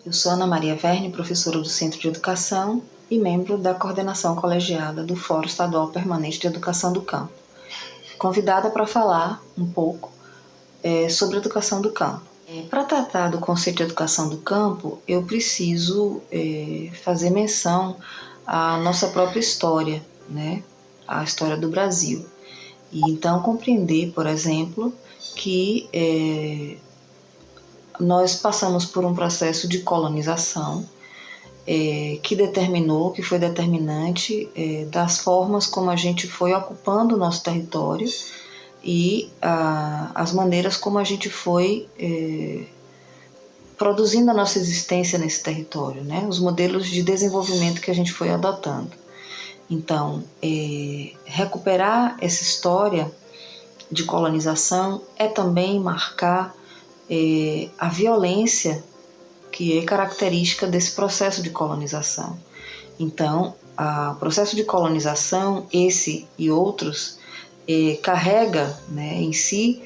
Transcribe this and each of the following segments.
Eu sou Ana Maria Verne, professora do Centro de Educação e membro da coordenação colegiada do Fórum Estadual Permanente de Educação do Campo. Convidada para falar um pouco sobre a educação do campo. Para tratar do conceito de educação do campo, eu preciso fazer menção à nossa própria história, né? A história do Brasil. E então compreender, por exemplo, que nós passamos por um processo de colonização que foi determinante das formas como a gente foi ocupando o nosso território e as maneiras como a gente foi produzindo a nossa existência nesse território, né? Os modelos de desenvolvimento que a gente foi adotando. Então, recuperar essa história de colonização é também marcar a violência que é característica desse processo de colonização. Então, o processo de colonização, esse e outros, carrega, né, em si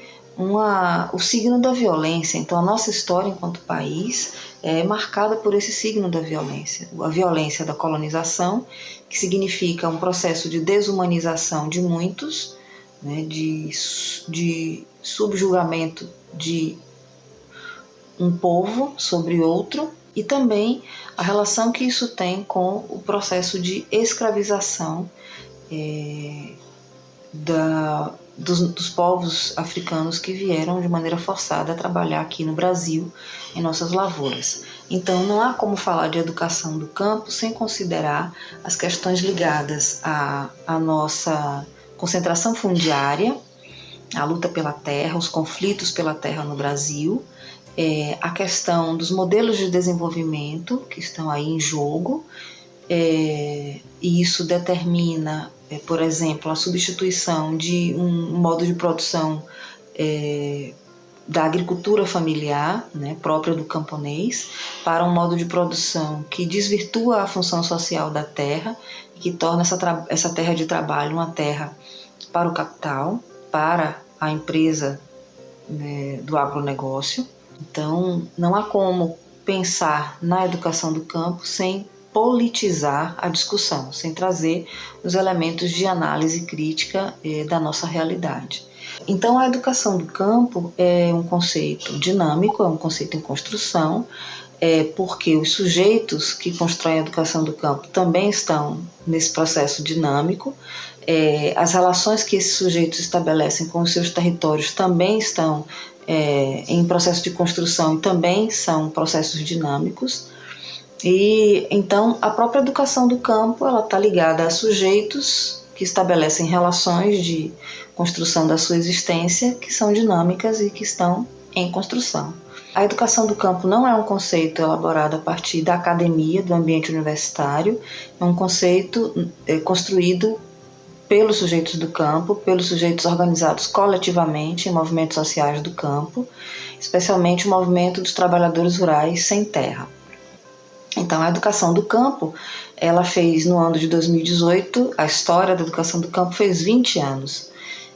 o signo da violência. Então, a nossa história enquanto país é marcada por esse signo da violência. A violência da colonização, que significa um processo de desumanização de muitos, né, de subjugamento de um povo sobre outro, e também a relação que isso tem com o processo de escravização dos povos africanos que vieram de maneira forçada a trabalhar aqui no Brasil, em nossas lavouras. Então não há como falar de educação do campo sem considerar as questões ligadas à nossa concentração fundiária, a luta pela terra, os conflitos pela terra no Brasil, a questão dos modelos de desenvolvimento que estão aí em jogo, e isso determina, por exemplo, a substituição de um modo de produção da agricultura familiar, né, própria do camponês, para um modo de produção que desvirtua a função social da terra e que torna essa terra de trabalho uma terra para o capital, para a empresa, né, do agronegócio. Então, não há como pensar na educação do campo sem politizar a discussão, sem trazer os elementos de análise crítica da nossa realidade. Então, a educação do campo é um conceito dinâmico, é um conceito em construção, porque os sujeitos que constroem a educação do campo também estão nesse processo dinâmico, as relações que esses sujeitos estabelecem com os seus territórios também estão em processo de construção e também são processos dinâmicos. E então a própria educação do campo ela está ligada a sujeitos que estabelecem relações de construção da sua existência que são dinâmicas e que estão em construção. A educação do campo não é um conceito elaborado a partir da academia, do ambiente universitário, é um conceito construído pelos sujeitos do campo, pelos sujeitos organizados coletivamente em movimentos sociais do campo, especialmente o movimento dos trabalhadores rurais sem terra. Então, a educação do campo, ela fez no ano de 2018, a história da educação do campo fez 20 anos.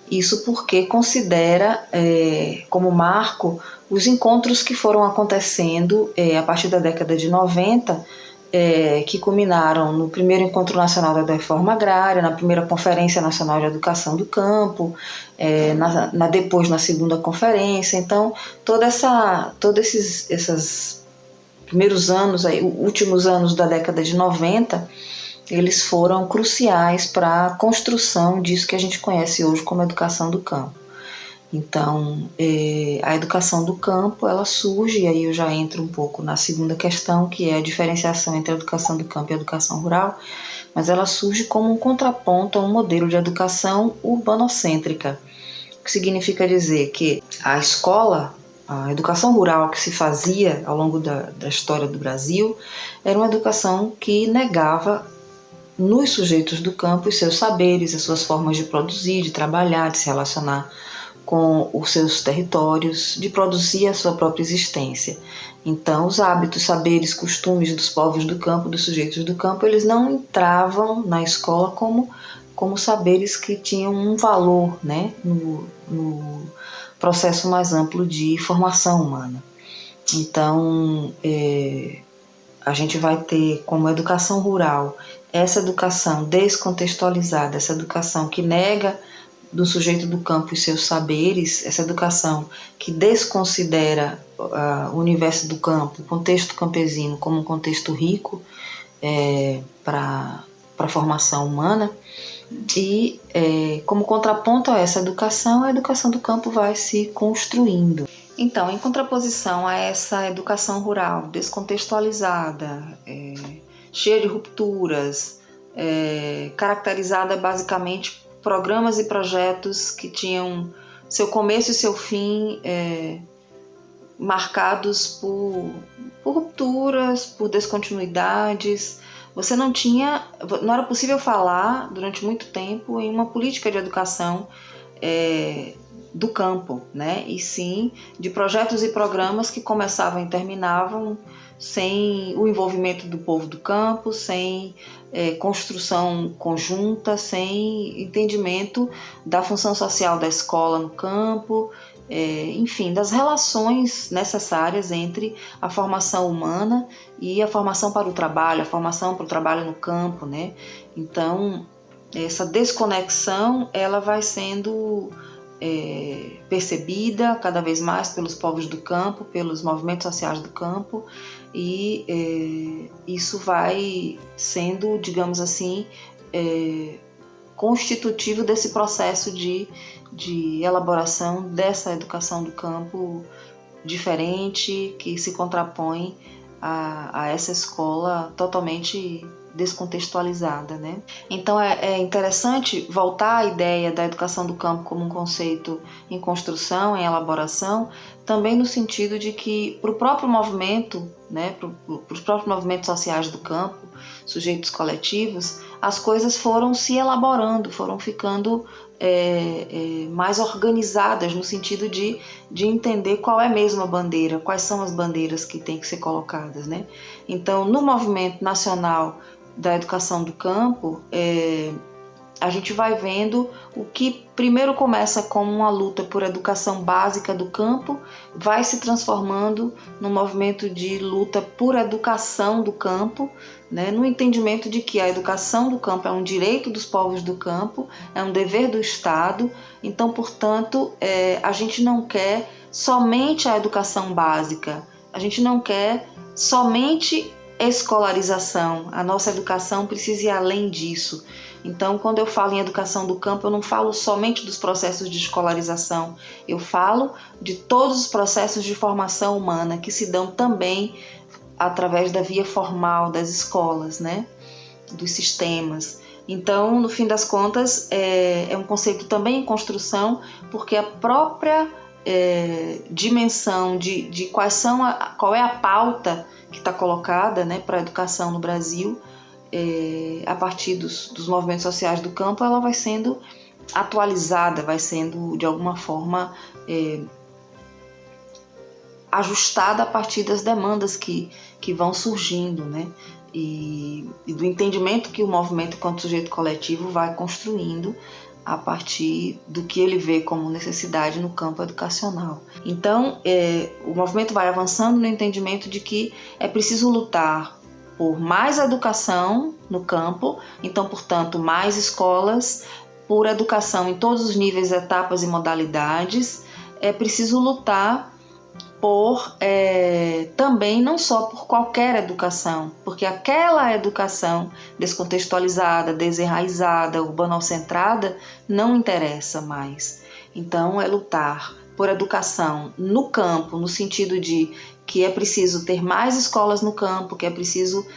Isso porque considera como marco os encontros que foram acontecendo a partir da década de 90, que culminaram no primeiro Encontro Nacional da Reforma Agrária, na primeira Conferência Nacional de Educação do Campo, depois na segunda conferência. Então, todos esses primeiros anos, últimos anos da década de 90, eles foram cruciais para a construção disso que a gente conhece hoje como educação do campo. Então, a educação do campo, ela surge, e aí eu já entro um pouco na segunda questão, que é a diferenciação entre a educação do campo e a educação rural, mas ela surge como um contraponto a um modelo de educação urbanocêntrica, o que significa dizer que a escola, a educação rural que se fazia ao longo da história do Brasil, era uma educação que negava nos sujeitos do campo os seus saberes, as suas formas de produzir, de trabalhar, de se relacionar com os seus territórios, de produzir a sua própria existência. Então, os hábitos, saberes, costumes dos povos do campo, dos sujeitos do campo, eles não entravam na escola como saberes que tinham um valor, né, no processo mais amplo de formação humana. Então, a gente vai ter como educação rural essa educação descontextualizada, essa educação que nega do sujeito do campo os seus saberes, essa educação que desconsidera o universo do campo, o contexto campesino como um contexto rico para a formação humana. E como contraponto a essa educação, a educação do campo vai se construindo. Então, em contraposição a essa educação rural descontextualizada, cheia de rupturas, caracterizada basicamente por programas e projetos que tinham seu começo e seu fim marcados por rupturas, por descontinuidades. Não era possível falar durante muito tempo em uma política de educação do campo, né? E sim de projetos e programas que começavam e terminavam sem o envolvimento do povo do campo, sem construção conjunta, sem entendimento da função social da escola no campo, enfim, das relações necessárias entre a formação humana e a formação para o trabalho, a formação para o trabalho no campo, né? Então, essa desconexão, ela vai sendo percebida cada vez mais pelos povos do campo, pelos movimentos sociais do campo, e isso vai sendo, digamos assim, constitutivo desse processo de elaboração dessa educação do campo diferente, que se contrapõe a essa escola totalmente descontextualizada, né? Então é interessante voltar à ideia da educação do campo como um conceito em construção, em elaboração, também no sentido de que para o próprio movimento, né, para os próprios movimentos sociais do campo, sujeitos coletivos, as coisas foram se elaborando, foram ficando mais organizadas no sentido de entender qual é mesmo a bandeira, quais são as bandeiras que têm que ser colocadas, né? Então, no movimento nacional da educação do campo, a gente vai vendo o que primeiro começa como uma luta por educação básica do campo, vai se transformando num movimento de luta por educação do campo, né, no entendimento de que a educação do campo é um direito dos povos do campo, é um dever do Estado. Então, portanto, a gente não quer somente a educação básica, a gente não quer somente escolarização, a nossa educação precisa ir além disso. Então, quando eu falo em educação do campo, eu não falo somente dos processos de escolarização, eu falo de todos os processos de formação humana que se dão também através da via formal das escolas, né? Dos sistemas. Então, no fim das contas, é um conceito também em construção, porque a própria dimensão de qual é a pauta que está colocada, né, para a educação no Brasil, a partir dos movimentos sociais do campo, ela vai sendo atualizada, vai sendo de alguma forma ajustada a partir das demandas que vão surgindo, né? E do entendimento que o movimento enquanto sujeito coletivo vai construindo a partir do que ele vê como necessidade no campo educacional. Então, o movimento vai avançando no entendimento de que é preciso lutar por mais educação no campo, então, portanto, mais escolas, por educação em todos os níveis, etapas e modalidades. É preciso lutar por também, não só por qualquer educação, porque aquela educação descontextualizada, desenraizada, urbanocentrada, não interessa mais. Então, é lutar por educação no campo, no sentido de que é preciso ter mais escolas no campo, que é preciso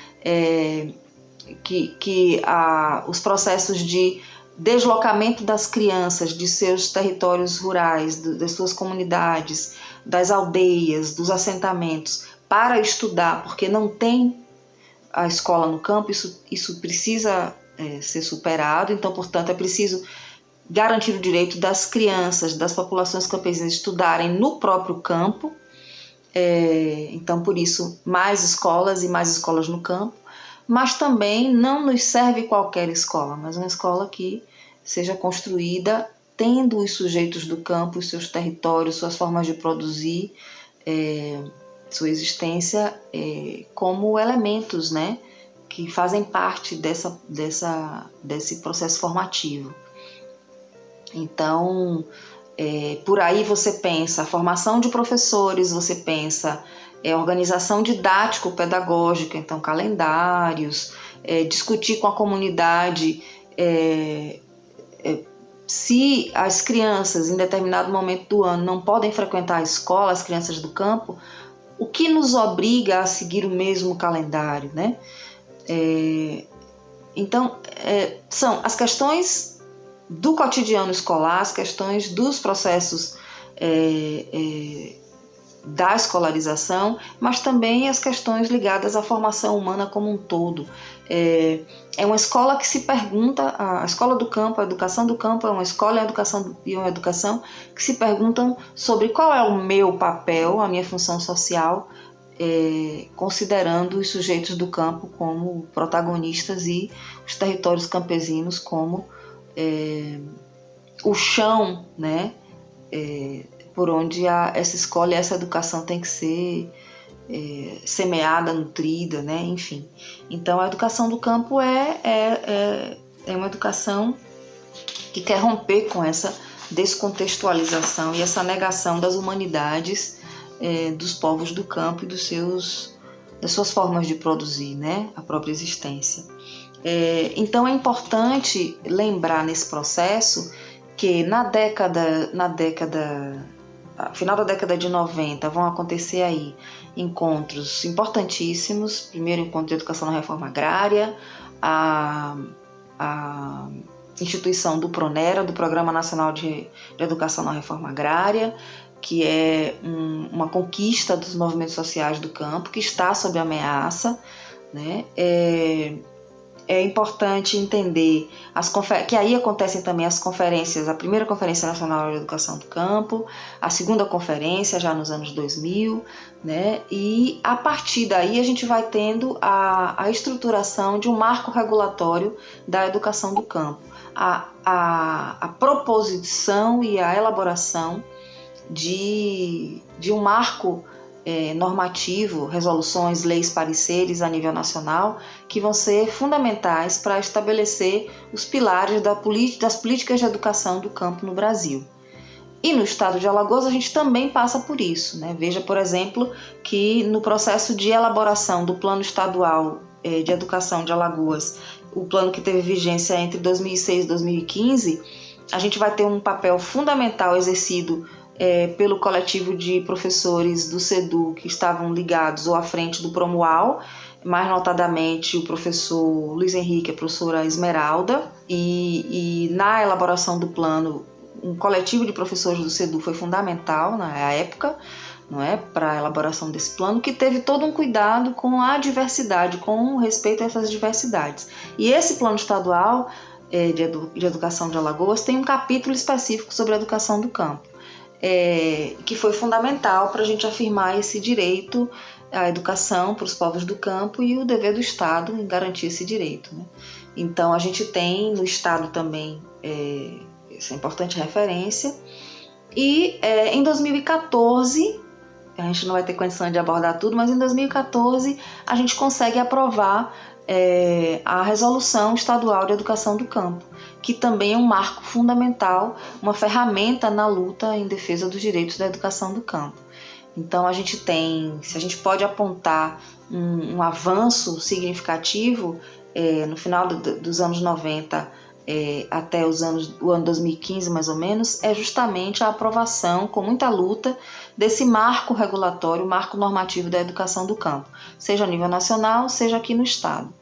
que os processos de deslocamento das crianças de seus territórios rurais, das suas comunidades, das aldeias, dos assentamentos, para estudar, porque não tem a escola no campo, isso precisa ser superado. Então, portanto, é preciso garantir o direito das crianças, das populações campesinas estudarem no próprio campo. Então, por isso, mais escolas e mais escolas no campo. Mas também não nos serve qualquer escola, mas uma escola que seja construída tendo os sujeitos do campo, os seus territórios, suas formas de produzir, sua existência como elementos, né, que fazem parte desse processo formativo. Então, por aí você pensa a formação de professores, você pensa organização didático-pedagógica, então calendários, discutir com a comunidade se as crianças em determinado momento do ano não podem frequentar a escola, as crianças do campo, o que nos obriga a seguir o mesmo calendário, né? Então, são as questões do cotidiano escolar, as questões dos processos da escolarização, mas também as questões ligadas à formação humana como um todo. É uma escola que se pergunta, a escola do campo, a educação do campo é uma escola e uma educação que se perguntam sobre qual é o meu papel, a minha função social, considerando os sujeitos do campo como protagonistas e os territórios campesinos como o chão, né, por onde essa escola e essa educação tem que ser semeada, nutrida, né, enfim. Então a educação do campo é uma educação que quer romper com essa descontextualização e essa negação das humanidades dos povos do campo e das suas formas de produzir, né, a própria existência. Então é importante lembrar nesse processo que final da década de 90 vão acontecer aí encontros importantíssimos. Primeiro encontro de educação na reforma agrária, a instituição do PRONERA, do Programa Nacional de Educação na Reforma Agrária, que é uma conquista dos movimentos sociais do campo, que está sob ameaça, né? É importante entender que aí acontecem também as conferências, a primeira Conferência Nacional de Educação do Campo, a segunda conferência já nos anos 2000, né? E a partir daí a gente vai tendo a estruturação de um marco regulatório da educação do campo, a proposição e a elaboração de um marco normativo, resoluções, leis, pareceres a nível nacional, que vão ser fundamentais para estabelecer os pilares das políticas de educação do campo no Brasil. E no estado de Alagoas a gente também passa por isso, né? Veja, por exemplo, que no processo de elaboração do Plano Estadual de Educação de Alagoas, o plano que teve vigência entre 2006 e 2015, a gente vai ter um papel fundamental exercido pelo coletivo de professores do CEDU que estavam ligados ou à frente do Promual, mais notadamente o professor Luiz Henrique e a professora Esmeralda, e na elaboração do plano, um coletivo de professores do CEDU foi fundamental na época, não é, para a elaboração desse plano, que teve todo um cuidado com a diversidade, com respeito a essas diversidades. E esse plano estadual de educação de Alagoas tem um capítulo específico sobre a educação do campo, que foi fundamental para a gente afirmar esse direito à educação para os povos do campo e o dever do Estado em garantir esse direito, né? Então a gente tem no Estado também essa importante referência, e em 2014, a gente não vai ter condição de abordar tudo, mas em 2014 a gente consegue aprovar a Resolução Estadual de Educação do Campo, que também é um marco fundamental, uma ferramenta na luta em defesa dos direitos da educação do campo. Então a gente tem, se a gente pode apontar um avanço significativo no final dos anos 90 até o ano 2015 mais ou menos, é justamente a aprovação com muita luta desse marco regulatório, marco normativo da educação do campo, seja a nível nacional, seja aqui no estado.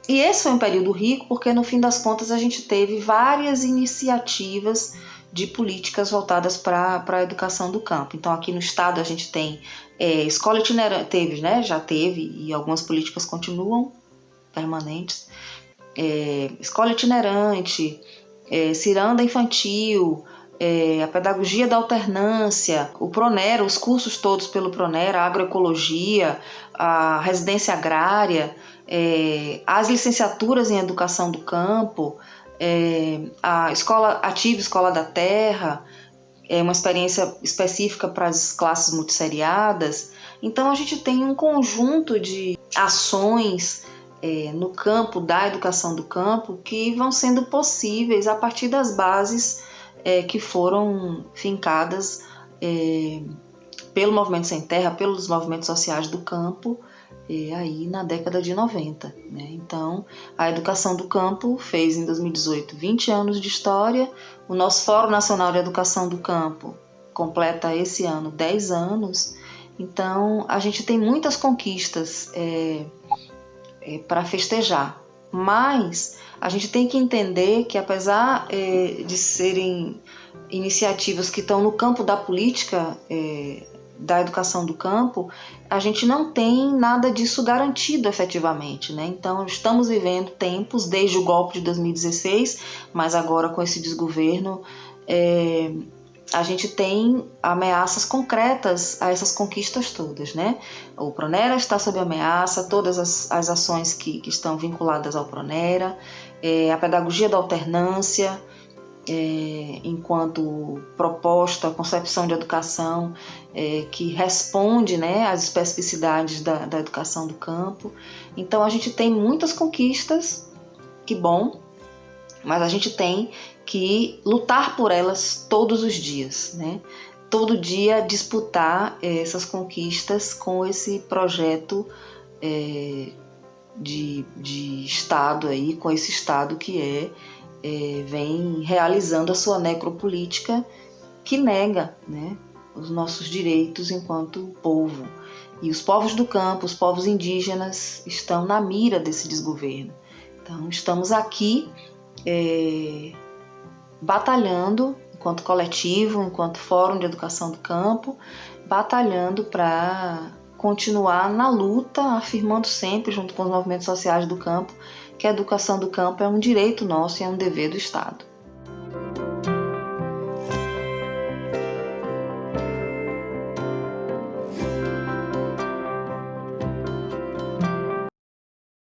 E esse foi um período rico porque no fim das contas a gente teve várias iniciativas de políticas voltadas para a educação do campo. Então aqui no estado a gente tem escola itinerante, já teve, e algumas políticas continuam permanentes, escola itinerante, ciranda infantil, a pedagogia da alternância, o PRONERA, os cursos todos pelo PRONERA, a agroecologia, a residência agrária, as licenciaturas em educação do campo, a escola ativa, escola da terra, é uma experiência específica para as classes multisseriadas. Então a gente tem um conjunto de ações no campo da educação do campo que vão sendo possíveis a partir das bases que foram fincadas pelo Movimento Sem Terra, pelos movimentos sociais do campo, aí na década de 90. Né? Então, a educação do campo fez em 2018 20 anos de história, o nosso Fórum Nacional de Educação do Campo completa esse ano 10 anos, então a gente tem muitas conquistas para festejar, mas a gente tem que entender que apesar de serem iniciativas que estão no campo da política da educação do campo, a gente não tem nada disso garantido efetivamente, né? Então estamos vivendo tempos desde o golpe de 2016, mas agora com esse desgoverno a gente tem ameaças concretas a essas conquistas todas, né? O Pronera está sob ameaça, todas as ações que estão vinculadas ao Pronera, a pedagogia da alternância, enquanto proposta, concepção de educação que responde, né, às especificidades da educação do campo. Então a gente tem muitas conquistas, que bom, mas a gente tem que lutar por elas todos os dias, né? Todo dia disputar essas conquistas com esse projeto de Estado aí, com esse Estado que vem realizando a sua necropolítica que nega, né, os nossos direitos enquanto povo. E os povos do campo, os povos indígenas estão na mira desse desgoverno. Então estamos aqui batalhando enquanto coletivo, enquanto Fórum de Educação do Campo, batalhando para continuar na luta, afirmando sempre, junto com os movimentos sociais do campo, que a educação do campo é um direito nosso e é um dever do Estado.